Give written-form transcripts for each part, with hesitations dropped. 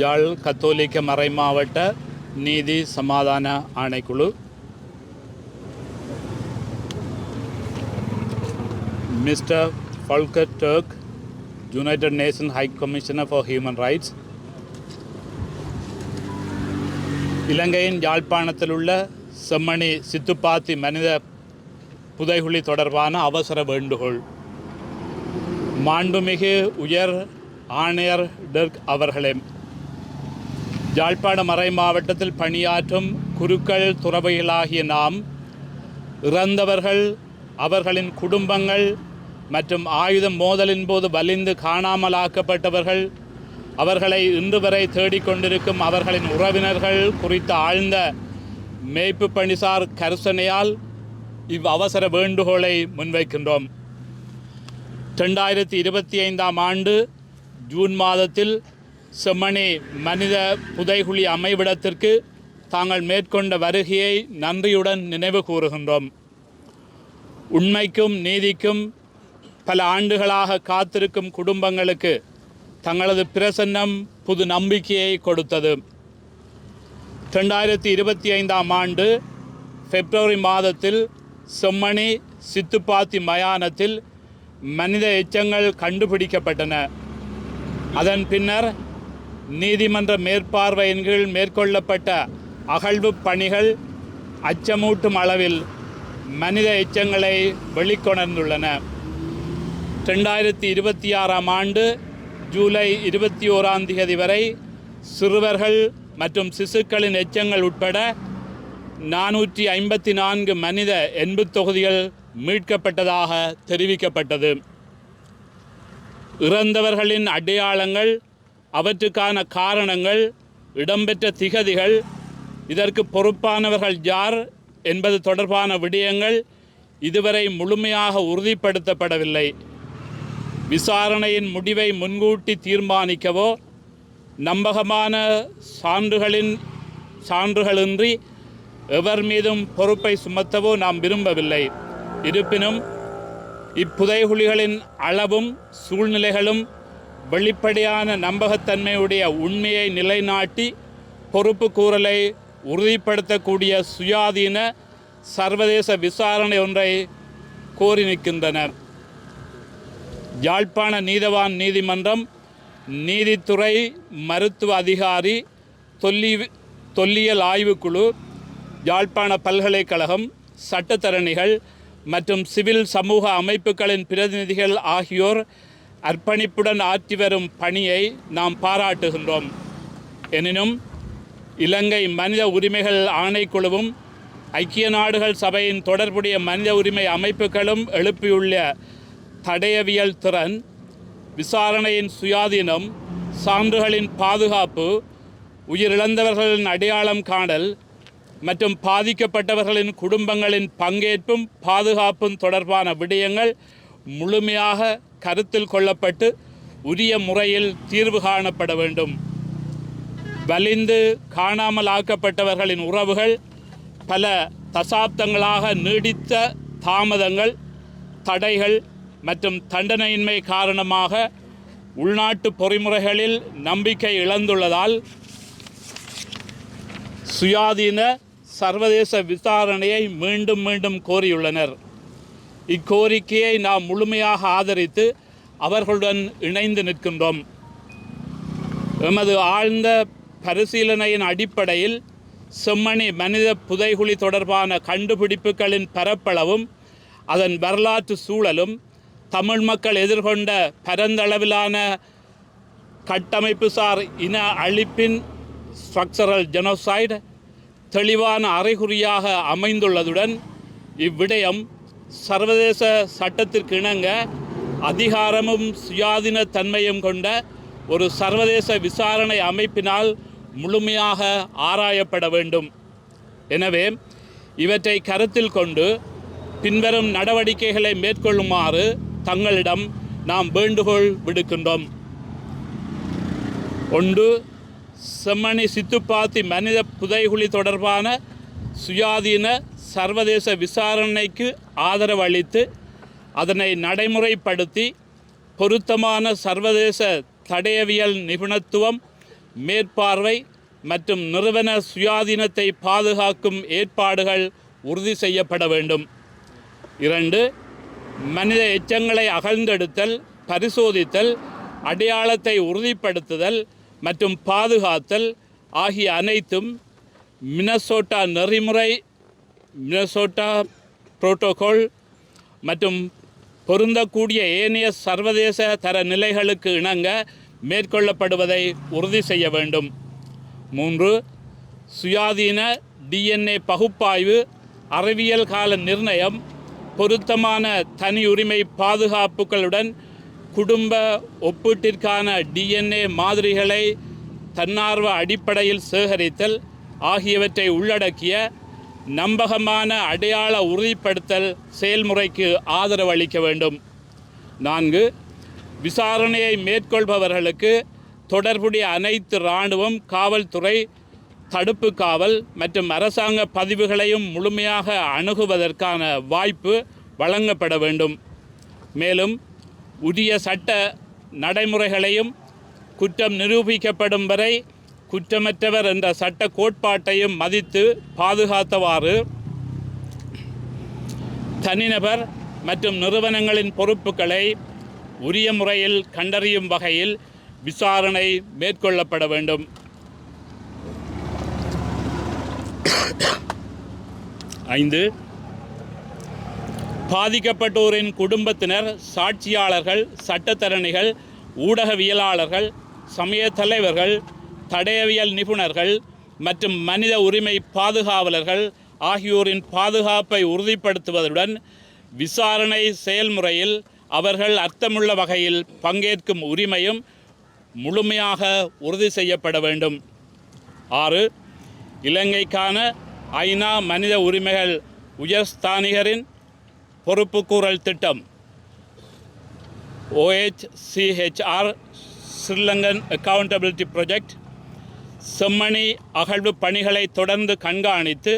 யாழ் கத்தோலிக்க மறைமாவட்ட நீதி சமாதான ஆணைக்குழு, mister Volker Turk, United Nation High Commissioner for Human Rights, இலங்கையின் யாழ்ப்பாணத்தில் உள்ள செம்மணி சித்துப்பாத்தி மனித புதைகுழி தொடர்பான அவசர வேண்டுகோள். மாண்புமிகு உயர் ஆணையர் டர்க் அவர்களே, யாழ்ப்பாண மறை மாவட்டத்தில் பணியாற்றும் குருக்கள் துறவிகளாகிய நாம் இறந்தவர்கள், அவர்களின் குடும்பங்கள் மற்றும் ஆயுத மோதலின் போது வலிந்து காணாமலாக்கப்பட்டவர்கள், அவர்களை இன்று வரை தேடிக்கொண்டிருக்கும் அவர்களின் உறவினர்கள் குறித்த ஆழ்ந்த மேய்ப்பு பணிசார் கரிசனையால் அவசர வேண்டுகோளை முன்வைக்கின்றோம். 2025 ஆண்டு ஜூன் மாதத்தில் செம்மணி மனித புதைகுழி அமைவிடத்திற்கு தாங்கள் மேற்கொண்ட வருகையை நன்றியுடன் நினைவு கூறுகின்றோம். உண்மைக்கும் நீதிக்கும் பல ஆண்டுகளாக காத்திருக்கும் குடும்பங்களுக்கு தங்களது பிரசன்னம் புது நம்பிக்கையை கொடுத்தது. 2025 ஆண்டு பிப்ரவரி மாதத்தில் செம்மணி சித்துப்பாத்தி மயானத்தில் மனித எச்சங்கள் கண்டுபிடிக்கப்பட்டன. அதன் பின்னர் நீதிமன்ற மேற்பார்வையின் கீழ் மேற்கொள்ளப்பட்ட அகழ்வு பணிகள் அச்சமூட்டும் அளவில் மனித எச்சங்களை வெளிக்கொணர்ந்துள்ளன. 2026 ஆண்டு ஜூலை 21 வரை சிறுவர்கள் மற்றும் சிசுக்களின் எச்சங்கள் உட்பட 454 மனித எண்பு தொகுதிகள் மீட்கப்பட்டதாக தெரிவிக்கப்பட்டது. இறந்தவர்களின் அடையாளங்கள், அவற்றுக்கான காரணங்கள், இடம்பெற்ற திகதிகள், இதற்கு பொறுப்பானவர்கள் யார் என்பது தொடர்பான விடயங்கள் இதுவரை முழுமையாக உறுதிப்படுத்தப்படவில்லை. விசாரணையின் முடிவை முன்கூட்டி தீர்மானிக்கவோ நம்பகமான சான்றுகளின்றி எவர் மீதும் பொறுப்பை சுமத்தவோ நாம் விரும்பவில்லை. இருப்பினும் இப்புதைகுழிகளின் அளவும் சூழ்நிலைகளும் வெளிப்படையான நம்பகத்தன்மையுடைய உண்மையை நிலைநாட்டி பொறுப்பு கூறலை உறுதிப்படுத்தக்கூடிய சுயாதீன சர்வதேச விசாரணை ஒன்றை கோரி நிற்கின்றன. யாழ்ப்பாண நீதவான் நீதிமன்றம், நீதித்துறை, மருத்துவ அதிகாரி, தொல்லியல் ஆய்வுக்குழு, யாழ்ப்பாண பல்கலைக்கழகம், சட்டத்தரணிகள் மற்றும் சிவில் சமூக அமைப்புகளின் பிரதிநிதிகள் ஆகியோர் அர்ப்பணிப்புடன் ஆற்றி வரும் பணியை நாம் பாராட்டுகின்றோம். எனினும் இலங்கை மனித உரிமைகள் ஆணைக்குழுவும் ஐக்கிய நாடுகள் சபையின் தொடர்புடைய மனித உரிமை அமைப்புகளும் எழுப்பியுள்ள தடயவியல் திறன், விசாரணையின் சுயாதீனம், சான்றுகளின் பாதுகாப்பு, உயிரிழந்தவர்களின் அடையாளம் காணல் மற்றும் பாதிக்கப்பட்டவர்களின் குடும்பங்களின் பங்கேற்பும் பாதுகாப்பும் தொடர்பான விடயங்கள் முழுமையாக கருத்தில் கொள்ளப்பட்டு உரிய முறையில் தீர்வு காணப்பட வேண்டும். வலிந்து காணாமலாக்கப்பட்டவர்களின் உறவுகள் பல தசாப்தங்களாக நீடித்த தாமதங்கள், தடைகள் மற்றும் தண்டனையின்மை காரணமாக உள்நாட்டு பொறிமுறைகளில் நம்பிக்கை இழந்துள்ளதால் சுயாதீன சர்வதேச விசாரணையை மீண்டும் மீண்டும் கோரியுள்ளனர். இக்கோரிக்கையை நாம் முழுமையாக ஆதரித்து அவர்களுடன் இணைந்து நிற்கின்றோம். எமது ஆழ்ந்த பரிசீலனையின் அடிப்படையில் செம்மணி மனித புதைகுழி தொடர்பான கண்டுபிடிப்புகளின் பரப்பளவும் அதன் வரலாற்று சூழலும் தமிழ் மக்கள் எதிர்கொண்ட பரந்தளவிலான கட்டமைப்புசார் இன அழிப்பின் ஸ்ட்ரக்சரல் ஜெனோசைடு தெளிவான அறிகுறியாக அமைந்துள்ளதுடன் இவ்விடயம் சர்வதேச சட்டத்திற்கு இணங்க அதிகாரமும் சுயாதீன தன்மையும் கொண்ட ஒரு சர்வதேச விசாரணை அமைப்பினால் முழுமையாக ஆராயப்பட வேண்டும். எனவே இவற்றை கருத்தில் கொண்டு பின்வரும் நடவடிக்கைகளை மேற்கொள்ளுமாறு தங்களிடம் நாம் வேண்டுகோள் விடுக்கின்றோம். 1. செம்மணி சித்துப்பாத்தி மனித புதைகுழி தொடர்பான சுயாதீன சர்வதேச விசாரணைக்கு ஆதரவு அளித்து அதனை நடைமுறைப்படுத்தி பொருத்தமான சர்வதேச தடயவியல் நிபுணத்துவம் மேற்பார்வை மற்றும் நிறுவன சுயாதீனத்தை பாதுகாக்கும் ஏற்பாடுகள் உறுதி செய்யப்பட வேண்டும். 2. மனித எச்சங்களை அகழ்ந்தெடுத்தல், பரிசோதித்தல், அடையாளத்தை உறுதிப்படுத்துதல் மற்றும் பாதுகாத்தல் ஆகிய அனைத்தும் மினசோட்டா நெறிமுறை, மினசோட்டா புரோட்டோகால் மற்றும் பொருந்தக்கூடிய ஏனைய சர்வதேச தர நிலைகளுக்கு இணங்க மேற்கொள்ளப்படுவதை உறுதி செய்ய வேண்டும். 3. சுயாதீன DNA பகுப்பாய்வு, அறிவியல் கால நிர்ணயம், பொருத்தமான தனி உரிமை பாதுகாப்புகளுடன் குடும்ப ஒப்பீட்டிற்கான DNA மாதிரிகளை தன்னார்வ அடிப்படையில் சேகரித்தல் ஆகியவற்றை உள்ளடக்கிய நம்பகமான அடையாள உறுதிப்படுத்தல் செயல்முறைக்கு ஆதரவு அளிக்க வேண்டும். 4. விசாரணையை மேற்கொள்பவர்களுக்கு தொடர்புடைய அனைத்து இராணுவம், காவல்துறை, தடுப்பு காவல் மற்றும் அரசாங்க பதிவுகளையும் முழுமையாக அணுகுவதற்கான வாய்ப்பு வழங்கப்பட வேண்டும். மேலும் உரிய சட்ட நடைமுறைகளையும் குற்றம் நிரூபிக்கப்படும் வரை குற்றமற்றவர் என்ற சட்ட கோட்பாட்டையும் மதித்து பாதுகாத்தவாறு தனிநபர் மற்றும் நிறுவனங்களின் பொறுப்புகளை உரிய முறையில் கண்டறியும் வகையில் விசாரணை மேற்கொள்ளப்பட வேண்டும். 5. பாதிக்கப்பட்டோரின் குடும்பத்தினர், சாட்சியாளர்கள், சட்டத்தரணிகள், ஊடகவியலாளர்கள், சமய தலைவர்கள், தடயவியல் நிபுணர்கள் மற்றும் மனித உரிமை பாதுகாவலர்கள் ஆகியோரின் பாதுகாப்பை உறுதிப்படுத்துவதுடன் விசாரணை செயல்முறையில் அவர்கள் அர்த்தமுள்ள வகையில் பங்கேற்கும் உரிமையும் முழுமையாக உறுதி செய்யப்பட வேண்டும். 6. இலங்கைக்கான ஐநா மனித உரிமைகள் உயர்ஸ்தானிகரின் பொறுப்புக்கூறல் திட்டம் OHCHR Sri Lankan accountability project Chemmani அகழ்வு பணிகளை தொடர்ந்து கண்காணித்து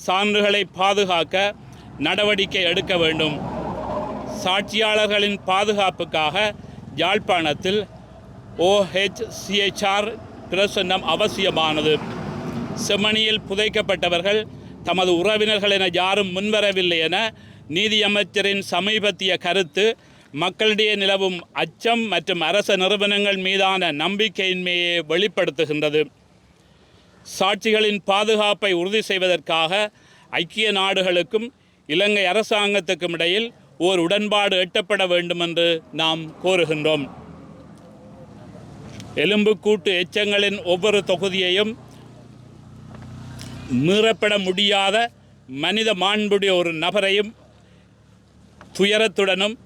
சான்றுகளை பாதுகாக்க நடவடிக்கை எடுக்க வேண்டும். சாட்சியாளர்களின் பாதுகாப்புக்காக யாழ்ப்பாணத்தில் OHCHR பிரசன்னம் அவசியமானது. செம்மணியில் புதைக்கப்பட்டவர்கள் தமது உறவினர்கள் என யாரும் முன்வரவில்லை என நீதியமைச்சரின் சமீபத்திய கருத்து மக்களிடையே நிலவும் அச்சம் மற்றும் அரச நிறுவனங்கள் மீதான நம்பிக்கையின்மையை வெளிப்படுத்துகின்றது. சாட்சிகளின் பாதுகாப்பை உறுதி செய்வதற்காக ஐக்கிய நாடுகளுக்கும் இலங்கை அரசாங்கத்துக்கும் இடையில் ஓர் உடன்பாடு எட்டப்பட வேண்டும் என்று நாம் கோருகின்றோம். எலும்புக்கூட்டு எச்சங்களின் ஒவ்வொரு தொகுதியையும் மீறப்பட முடியாத மனித மாண்புடைய ஒரு நபரையும் துயரத்துடனும்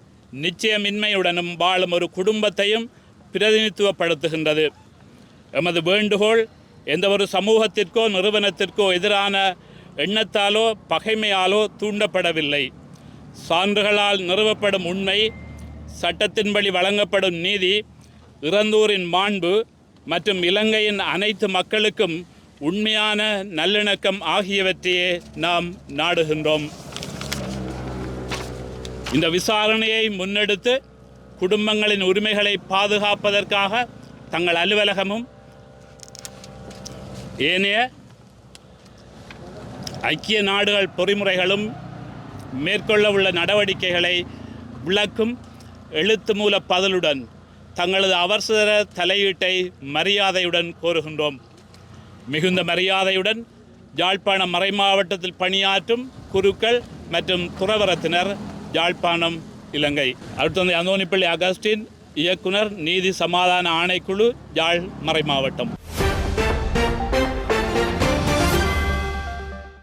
நிச்சயமின்மையுடனும் வாழும் ஒரு குடும்பத்தையும் பிரதிநிதித்துவப்படுத்துகின்றது. எமது வேண்டுகோள் எந்த ஒரு சமூகத்திற்கோ நிறுவனத்திற்கோ எதிரான எண்ணத்தாலோ பகைமையாலோ தூண்டப்படவில்லை. சான்றுகளால் நிறுவப்படும் உண்மை, சட்டத்தின்படி வழங்கப்படும் நீதி, இறந்தோரின் மாண்பு மற்றும் இலங்கையின் அனைத்து மக்களுக்கும் உண்மையான நல்லிணக்கம் ஆகியவற்றையே நாம் நாடுகின்றோம். இந்த விசாரணையை முன்னெடுத்து குடும்பங்களின் உரிமைகளை பாதுகாப்பதற்காக தங்கள் அலுவலகமும் ஏனைய ஐக்கிய நாடுகள் பொறிமுறைகளும் மேற்கொள்ள உள்ள நடவடிக்கைகளை விளக்கும் எழுத்து மூல பதிலுடன் தங்களது அவசர தலையீட்டை மரியாதையுடன் கோருகின்றோம். மிகுந்த மரியாதையுடன் யாழ்ப்பாணம் மறைமாவட்டத்தில் பணியாற்றும் குருக்கள் மற்றும் துறவரத்தினர், யாழ்ப்பாணம், இலங்கை. அடுத்தது அந்தோனிப்பள்ளி அகஸ்டின், இயக்குனர், நீதி சமாதான ஆணைக்குழு, யாழ் மறைமாவட்டம்.